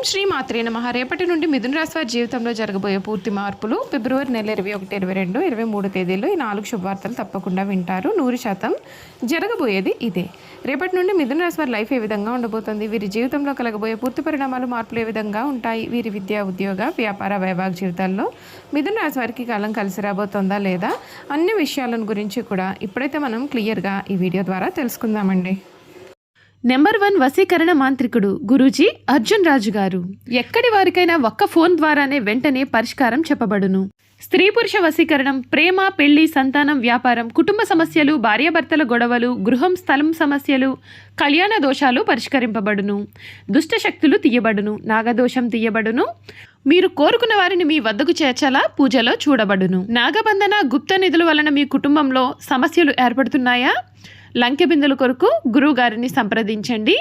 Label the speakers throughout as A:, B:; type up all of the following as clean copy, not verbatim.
A: శ్రీ మాత్రే నమః. రేపటి నుండి మిథున రాశి వారి జీవితంలో జరగబోయే పూర్తి మార్పులు ఫిబ్రవరి నెల 21, 22, 23 తేదీల్లో ఈ 4 శుభవార్తలు తప్పకుండా వింటారు. 100% జరగబోయేది ఇదే. రేపటి నుండి మిథున రాశి వారి లైఫ్ ఏ విధంగా ఉండబోతుంది, వీరి జీవితంలో కలగబోయే పూర్తి పరిణామాలు, మార్పులు ఏ విధంగా ఉంటాయి, వీరి విద్య, ఉద్యోగ, వ్యాపార, వైవాహిక జీవితాల్లో మిథున రాశి వారికి కాలం కలిసి రాబోతుందా లేదా అన్ని విషయాలను గురించి కూడా ఇప్పుడైతే మనం క్లియర్గా ఈ వీడియో ద్వారా తెలుసుకుందామండి.
B: నెంబర్ 1 వశీకరణ మాంత్రికుడు గురూజీ అర్జున్ రాజు గారు. ఎక్కడి వారికైనా ఒక్క ఫోన్ ద్వారానే వెంటనే పరిష్కారం చెప్పబడును. స్త్రీ పురుష వశీకరణం, ప్రేమ, పెళ్లి, సంతానం, వ్యాపారం, కుటుంబ సమస్యలు, భార్యాభర్తల గొడవలు, గృహం, స్థలం సమస్యలు, కళ్యాణ దోషాలు పరిష్కరింపబడును. దుష్ట శక్తులు తీయబడును. నాగదోషం తీయబడును. మీరు కోరుకున్న వారిని మీ వద్దకు చేర్చాలా పూజలో చూడబడును. నాగబంధన, గుప్త నిధుల వలన మీ కుటుంబంలో సమస్యలు ఏర్పడుతున్నాయా? లంకె బిందుల కొరకు గురువు గారిని సంప్రదించండి.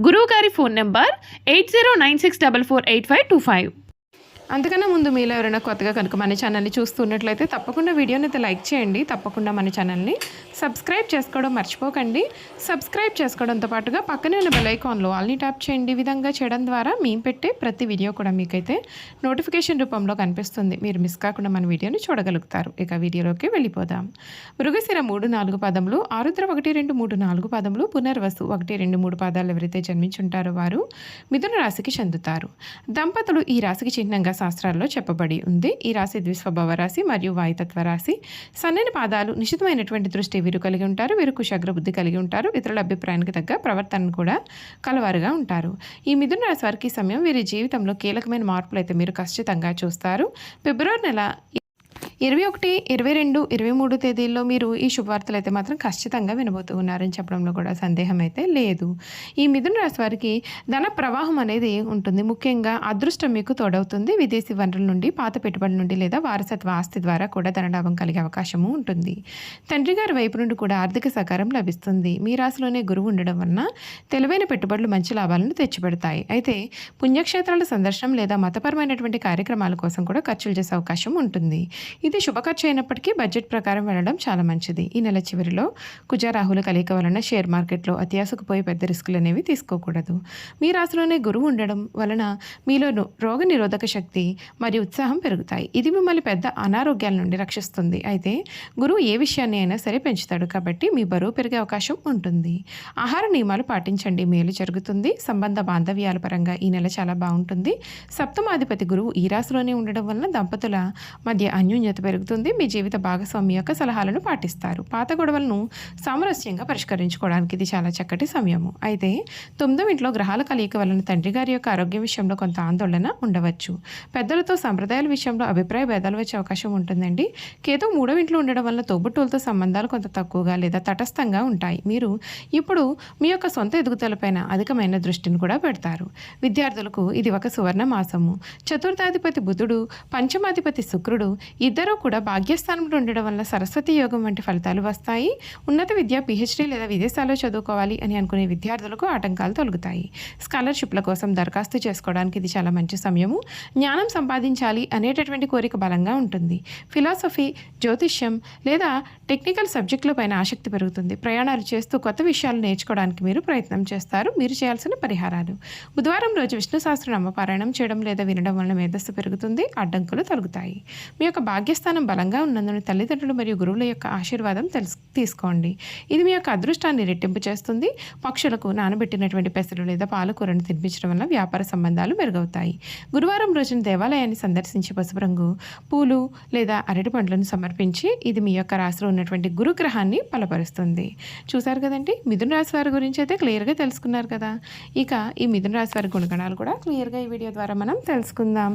B: గురువు గారి ఫోన్ నెంబర్ 8096448525.
A: అంతకన్నా ముందు మీలో ఎవరైనా కొత్తగా కనుక మన ఛానల్ని చూస్తున్నట్లయితే తప్పకుండా వీడియోని అయితే లైక్ చేయండి. తప్పకుండా మన ఛానల్ని సబ్స్క్రైబ్ చేసుకోవడం మర్చిపోకండి. సబ్స్క్రైబ్ చేసుకోవడంతో పాటుగా పక్కనే ఉన్న బెల్ ఐకాన్లో ఆల్ని ట్యాప్ చేయండి. ఈ విధంగా చేయడం ద్వారా మేము పెట్టే ప్రతి వీడియో కూడా మీకైతే నోటిఫికేషన్ రూపంలో కనిపిస్తుంది. మీరు మిస్ కాకుండా మన వీడియోని చూడగలుగుతారు. ఇక వీడియోలోకి వెళ్ళిపోదాం. మృగశిర 3, 4 పాదములు, ఆరుద్ర 1, 2, 3, 4 పాదములు, పునర్వసు 1, 2, 3 పాదాలు ఎవరైతే జన్మించుంటారో వారు మిథున రాశికి చెందుతారు. దంపతులు ఈ రాశికి చిహ్నంగా శాస్త్రాల్లో చెప్పబడి ఉంది. ఈ రాశి ద్విస్వభావ రాశి మరియు వాయుతత్వ రాశి. సన్నని పాదాలు, నిశితమైనటువంటి దృష్టి వీరు కలిగి ఉంటారు. వీరు కుశాగ్ర బుద్ధి కలిగి ఉంటారు. ఇతరుల అభిప్రాయానికి తగ్గ ప్రవర్తనను కూడా కలవారుగా ఉంటారు. ఈ మిథున రాశి వారికి సమయం వీరి జీవితంలో కీలకమైన మార్పులు అయితే మీరు ఖచ్చితంగా చూస్తారు. ఫిబ్రవరి నెల 21, 22, 23 తేదీల్లో మీరు ఈ శుభవార్తలు అయితే మాత్రం ఖచ్చితంగా వినబోతూ ఉన్నారని చెప్పడంలో కూడా సందేహం అయితే లేదు. ఈ మిథున రాశి వారికి ధన ప్రవాహం అనేది ఉంటుంది. ముఖ్యంగా అదృష్టం మీకు తోడవుతుంది. విదేశీ వనరుల నుండి, పాత పెట్టుబడి నుండి లేదా వారసత్వ ఆస్తి ద్వారా కూడా ధనలాభం కలిగే అవకాశము ఉంటుంది. తండ్రి గారి వైపు నుండి కూడా ఆర్థిక సహకారం లభిస్తుంది. మీ రాశిలోనే గురువు ఉండడం వలన తెలివైన పెట్టుబడులు మంచి లాభాలను తెచ్చిపెడతాయి. అయితే పుణ్యక్షేత్రాల సందర్శనం లేదా మతపరమైనటువంటి కార్యక్రమాల కోసం కూడా ఖర్చులు చేసే అవకాశం ఉంటుంది. ఇది శుభ ఖర్చు అయినప్పటికీ బడ్జెట్ ప్రకారం వెళ్ళడం చాలా మంచిది. ఈ నెల చివరిలో కుజరాహుల కలయిక వలన షేర్ మార్కెట్లో అత్యాశకు పోయి పెద్ద రిస్కులు అనేవి తీసుకోకూడదు. మీ రాశిలోనే గురువు ఉండడం వలన మీలో రోగ నిరోధక శక్తి మరియు ఉత్సాహం పెరుగుతాయి. ఇది మిమ్మల్ని పెద్ద అనారోగ్యాల నుండి రక్షిస్తుంది. అయితే గురువు ఏ విషయాన్ని అయినా సరే పెంచుతాడు కాబట్టి మీ బరువు పెరిగే అవకాశం ఉంటుంది. ఆహార నియమాలు పాటించండి, మేలు జరుగుతుంది. సంబంధ బాంధవ్యాల పరంగా ఈ నెల చాలా బాగుంటుంది. సప్తమాధిపతి గురువు ఈ రాశిలోనే ఉండడం వలన దంపతుల మధ్య అన్యోన్యత పెరుగుతుంది. మీ జీవిత భాగస్వామి యొక్క సలహాలను పాటిస్తారు. పాత గొడవలను సామరస్యంగా పరిష్కరించుకోవడానికి ఇది చాలా చక్కటి సమయము. అయితే 9వ ఇంట్లో గ్రహాల కలయిక వలన తండ్రి గారి యొక్క ఆరోగ్యం విషయంలో కొంత ఆందోళన ఉండవచ్చు. పెద్దలతో సంప్రదాయాల విషయంలో అభిప్రాయ భేదాలు వచ్చే అవకాశం ఉంటుందండి. కేతు 3వ ఇంట్లో ఉండడం వల్ల తోబుట్టువులతో సంబంధాలు కొంత తక్కువగా లేదా తటస్థంగా ఉంటాయి. మీరు ఇప్పుడు మీ యొక్క సొంత ఎదుగుదలపైన అధికమైన దృష్టిని కూడా పెడతారు. విద్యార్థులకు ఇది ఒక సువర్ణ మాసము. చతుర్థాధిపతి బుధుడు, పంచమాధిపతి శుక్రుడు ఇద్దరూ కూడా భాగ్యస్థానంలో ఉండడం వల్ల సరస్వతి యోగం వంటి ఫలితాలు వస్తాయి. ఉన్నత విద్య, పిహెచ్డీ లేదా విదేశాల్లో చదువుకోవాలి అని అనుకునే విద్యార్థులకు ఆటంకాలు తొలగుతాయి. స్కాలర్షిప్ల కోసం దరఖాస్తు చేసుకోవడానికి ఇది చాలా మంచి సమయము. జ్ఞానం సంపాదించాలి అనేటటువంటి కోరిక బలంగా ఉంటుంది. ఫిలాసఫీ, జ్యోతిష్యం లేదా టెక్నికల్ సబ్జెక్టుల పైన ఆసక్తి పెరుగుతుంది. ప్రయాణాలు చేస్తూ కొత్త విషయాలు నేర్చుకోవడానికి మీరు ప్రయత్నం చేస్తారు. మీరు చేయాల్సిన పరిహారాలు: బుధవారం రోజు విష్ణు సహస్రనామ పారాయణం చేయడం లేదా వినడం వలన మేధస్సు పెరుగుతుంది. అడ్డంకులు తొలగుతాయి. మీ యొక్క భాగ్యస్థానం బలంగా ఉన్నందున తల్లిదండ్రులు మరియు గురువుల యొక్క ఆశీర్వాదం తీసుకోండి. ఇది మీ యొక్క అదృష్టాన్ని రెట్టింపు చేస్తుంది. పక్షులకు నానబెట్టినటువంటి పెసలు లేదా పాలకూరను తినిపించడం వల్ల వ్యాపార సంబంధాలు మెరుగవుతాయి. గురువారం రోజున దేవాలయాన్ని సందర్శించి పసుపు రంగు పూలు లేదా అరటి పండ్లను సమర్పించి ఇది మీ యొక్క రాశిలో ఉన్నటువంటి గురుగ్రహాన్ని బలపరుస్తుంది. చూసారు కదండి, మిథున రాశి వారి గురించి అయితే క్లియర్గా తెలుసుకున్నారు కదా. ఇక ఈ మిథున రాశి వారి గుణగణాలు కూడా క్లియర్గా ఈ వీడియో ద్వారా మనం తెలుసుకుందాం.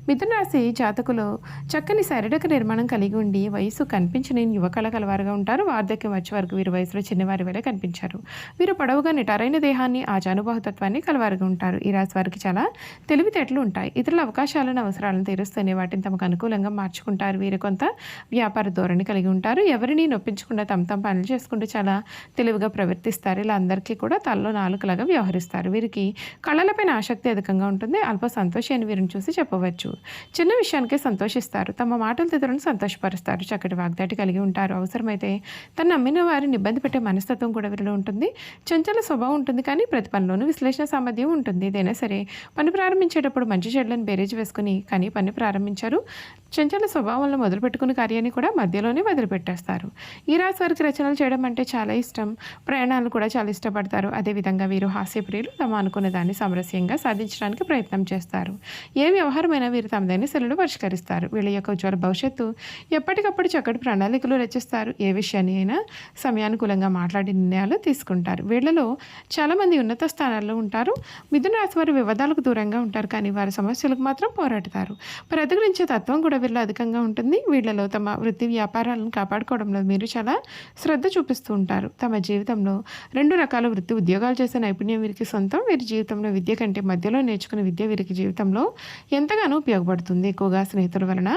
A: మిథున రాశి జాతకులు చక్కని శారీరక నిర్మాణం కలిగి ఉండి వయసు కనిపించని యువకళ కలవారుగా ఉంటారు. వార్ధక్యం వచ్చే వరకు వీరు వయసులో చిన్నవారి వలె కనిపించారు. వీరు పొడవుగా నిటారైన దేహాన్ని, ఆజానుబాహుతత్వాన్ని కలవారుగా ఉంటారు. ఈ రాశి వారికి చాలా తెలివితేటలు ఉంటాయి. ఇతరుల అవకాశాలను, అవసరాలను తీరుస్తూనే వాటిని తమకు అనుకూలంగా మార్చుకుంటారు. వీరు కొంత వ్యాపార ధోరణి కలిగి ఉంటారు. ఎవరిని నొప్పించకుండా తమ పనులు చేసుకుంటూ చాలా తెలివిగా ప్రవర్తిస్తారు. ఇలా అందరికీ కూడా తలలో నాలుకలాగా వ్యవహరిస్తారు. వీరికి కళలపైన ఆసక్తి అధికంగా ఉంటుంది. అల్ప సంతోషాన్ని వీరిని చూసి చెప్పవచ్చు. చిన్న విషయానికే సంతోషిస్తారు. తమ మాటలతో ఇతరులను సంతోషపరుస్తారు, చక్కటి వాగ్దాటి కలిగి ఉంటారు. అవసరమైతే తను నమ్మిన వారిని ఇబ్బంది పెట్టే మనస్తత్వం కూడా వీరిలో ఉంటుంది. చంచల స్వభావం ఉంటుంది, కానీ ప్రతి పనిలోనూ విశ్లేషణ సామర్థ్యం ఉంటుంది. ఏదైనా సరే పని ప్రారంభించేటప్పుడు మంచి చెడులను బేరేజ్ వేసుకుని కానీ పని ప్రారంభించారు. చంచల స్వభావంలో మొదలుపెట్టుకున్న కార్యాన్ని కూడా మధ్యలోనే వదిలిపెట్టేస్తారు. ఈ రాశి వారికి రచనలు చేయడం అంటే చాలా ఇష్టం. ప్రయాణాలు కూడా చాలా ఇష్టపడతారు. అదేవిధంగా వీరు హాస్యప్రియులు. తమ అనుకున్న దాన్ని సామరస్యంగా సాధించడానికి ప్రయత్నం చేస్తారు. ఏ వ్యవహారమైనా వీరు తమదైన శైలిలో పరిష్కరిస్తారు. వీళ్ళ యొక్క ఉజ్వల భవిష్యత్తు ఎప్పటికప్పుడు చక్కటి ప్రణాళికలు రచిస్తారు. ఏ విషయాన్ని అయినా సమయానుకూలంగా మాట్లాడి నిర్ణయాలు తీసుకుంటారు. వీళ్ళలో చాలామంది ఉన్నత స్థానాల్లో ఉంటారు. మిథున రాశి వారు వివాదాలకు దూరంగా ఉంటారు, కానీ వారి సమస్యలకు మాత్రం పోరాడతారు. ప్రతిఘటించే తత్వం కూడా వీళ్ళలో అధికంగా ఉంటుంది. వీళ్ళలో తమ వృత్తి వ్యాపారాలను కాపాడుకోవడంలో మీరు చాలా శ్రద్ధ చూపిస్తూ ఉంటారు. తమ జీవితంలో 2 రకాల వృత్తి ఉద్యోగాలు చేసే నైపుణ్యం వీరికి సొంతం. వీరి జీవితంలో విద్య కంటే మధ్యలో నేర్చుకునే విద్య వీరికి జీవితంలో ఎంతగానో ఉపయోగపడుతుంది. ఎక్కువగా స్నేహితుల వలన,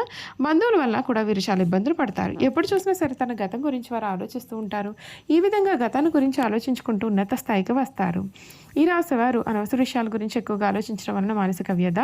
A: బంధువుల వల్ల కూడా వీరు చాలా ఇబ్బందులు పడతారు. ఎప్పుడు చూసినా సరే తన గతం గురించి వారు ఆలోచిస్తూ ఉంటారు. ఈ విధంగా గతాన్ని గురించి ఆలోచించుకుంటూ ఉన్నత స్థాయికి వస్తారు. ఈ రాశి వారు అనవసర విషయాల గురించి ఎక్కువగా ఆలోచించడం వలన మానసిక వ్యధ,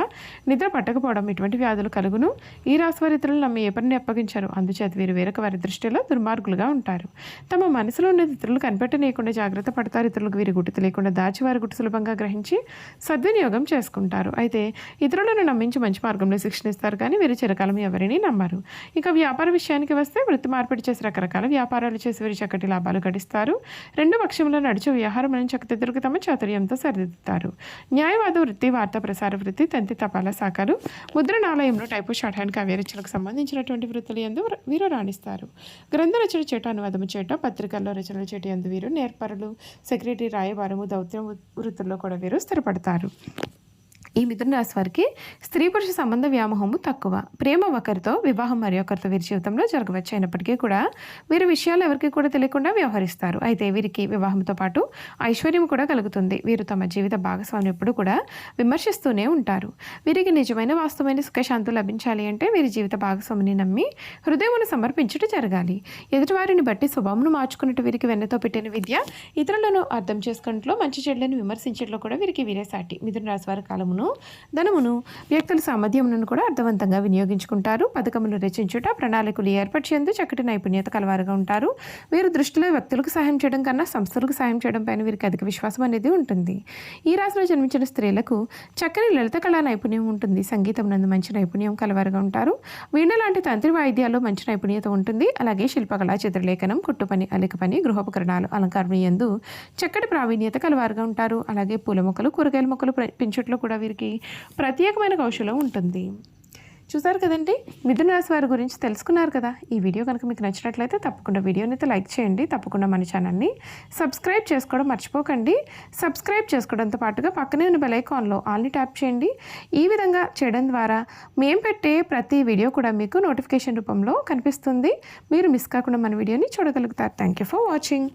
A: నిద్ర పట్టకపోవడం ఇటువంటి వ్యాధులు కలుగును. ఈ రాశి వారి ఇతరులు నమ్మి ఏ పనిని అప్పగించారు. అందుచేత వీరు వేరొక వారి దృష్టిలో దుర్మార్గులుగా ఉంటారు. తమ మనసులో ఉన్న ఇతరులు కనిపెట్టనీయకుండా జాగ్రత్త పడతారు. ఇతరులకు వీరి గుర్తు తెలియకుండా దాచి వారి గుర్తు సులభంగా గ్రహించి సద్వినియోగం చేసుకుంటారు. అయితే ఇతరులను నమ్మించి మంచి మార్గంలో శిక్షణ ఇస్తారు, కానీ వీరు చిరకాలం ఎవరిని నమ్మరు. ఇక వ్యాపార విషయానికి వస్తే వృత్తి మార్పిడి చేసి రకరకాల వ్యాపారాలు చేసి వీరు చక్కటి లాభాలు గడిస్తారు. 2 పక్షంలో నడిచే వ్యవహారం చక్కదిద్దుకు తమ చాతుర్యంతో సరిదిద్దుతారు. న్యాయవాద వృత్తి, వార్తా ప్రసార వృత్తి, తంతి తపాలా శాఖలు, ముద్రణాలయంలో టైపు, షార్ట్ హ్యాండ్, కావ్య రచనలకు సంబంధించినటువంటి వృత్తులు యందు వీరు రాణిస్తారు. గ్రంథ రచన చేట, అనువాదము చేట, పత్రికల్లో రచనలు చేట యందు వీరు నేర్పరులు, సెక్రటరీ, రాయబారము, దౌత్యం వృత్తుల్లో కూడా వీరు స్థిరపడతారు. ఈ మిథున రాశి వారికి స్త్రీ పురుష సంబంధ వ్యామోహము తక్కువ. ప్రేమ ఒకరితో, వివాహం మరి ఒకరితో వీరి జీవితంలో జరగవచ్చు. అయినప్పటికీ కూడా వీరి విషయాలు ఎవరికి కూడా తెలియకుండా వ్యవహరిస్తారు. అయితే వీరికి వివాహంతో పాటు ఐశ్వర్యం కూడా కలుగుతుంది. వీరు తమ జీవిత భాగస్వామిని ఎప్పుడు కూడా విమర్శిస్తూనే ఉంటారు. వీరికి నిజమైన వాస్తవమైన సుఖశాంతి లభించాలి అంటే వీరి జీవిత భాగస్వామిని నమ్మి హృదయమును సమర్పించుట జరగాలి. ఎదుటివారిని బట్టి స్వభావమును మార్చుకున్నట్టు వీరికి వెన్నతో పెట్టిన విద్య, ఇతరులను అర్థం చేసుకున్నట్లో, మంచి చెడులను విమర్శించట్లో కూడా వీరికి వీరే సాటి. మిథున రాశి వారి కాలమును, ధనమును, వ్యక్తుల సామర్థ్యములను కూడా అర్థవంతంగా వినియోగించుకుంటారు. పథకములు రచించుట, ప్రణాళికలు ఏర్పరిచేందుకు చక్కటి నైపుణ్యత కలవారుగా ఉంటారు. వీరు దృష్టిలో వ్యక్తులకు సహాయం చేయడం కన్నా సంస్థలకు సహాయం చేయడం పైన వీరికి అధిక విశ్వాసం అనేది ఉంటుంది. ఈ రాశిలో జన్మించిన స్త్రీలకు చక్కని లలిత కళా నైపుణ్యం ఉంటుంది. సంగీతం నందు మంచి నైపుణ్యం కలవారుగా ఉంటారు. వీణ లాంటి తంత్రి వాయిద్యాల్లో మంచి నైపుణ్యత ఉంటుంది. అలాగే శిల్పకళ, చిత్రలేఖనం, కుట్టుపని, అలిక పని, గృహోపకరణాలు, అలంకారం యందు చక్కటి ప్రావీణ్యత కలవారుగా ఉంటారు. అలాగే పూల మొక్కలు, కూరగాయల మొక్కలు పెంచుట్లో కూడా వీరికి ప్రత్యేకమైన కౌశలం ఉంటుంది. చూసారు కదండి, మిథున రాశి వారి గురించి తెలుసుకున్నారు కదా. ఈ వీడియో కనుక మీకు నచ్చినట్లయితే తప్పకుండా వీడియోని అయితే లైక్ చేయండి. తప్పకుండా మన ఛానల్ని సబ్స్క్రైబ్ చేసుకోవడం మర్చిపోకండి. సబ్స్క్రైబ్ చేసుకోవడంతో పాటుగా పక్కనే ఉన్న బెల్ ఐకాన్లో ఆల్ని ట్యాప్ చేయండి. ఈ విధంగా చేయడం ద్వారా మేము పెట్టే ప్రతి వీడియో కూడా మీకు నోటిఫికేషన్ రూపంలో కనిపిస్తుంది. మీరు మిస్ కాకుండా మన వీడియోని చూడగలుగుతారు. Thank you for watching.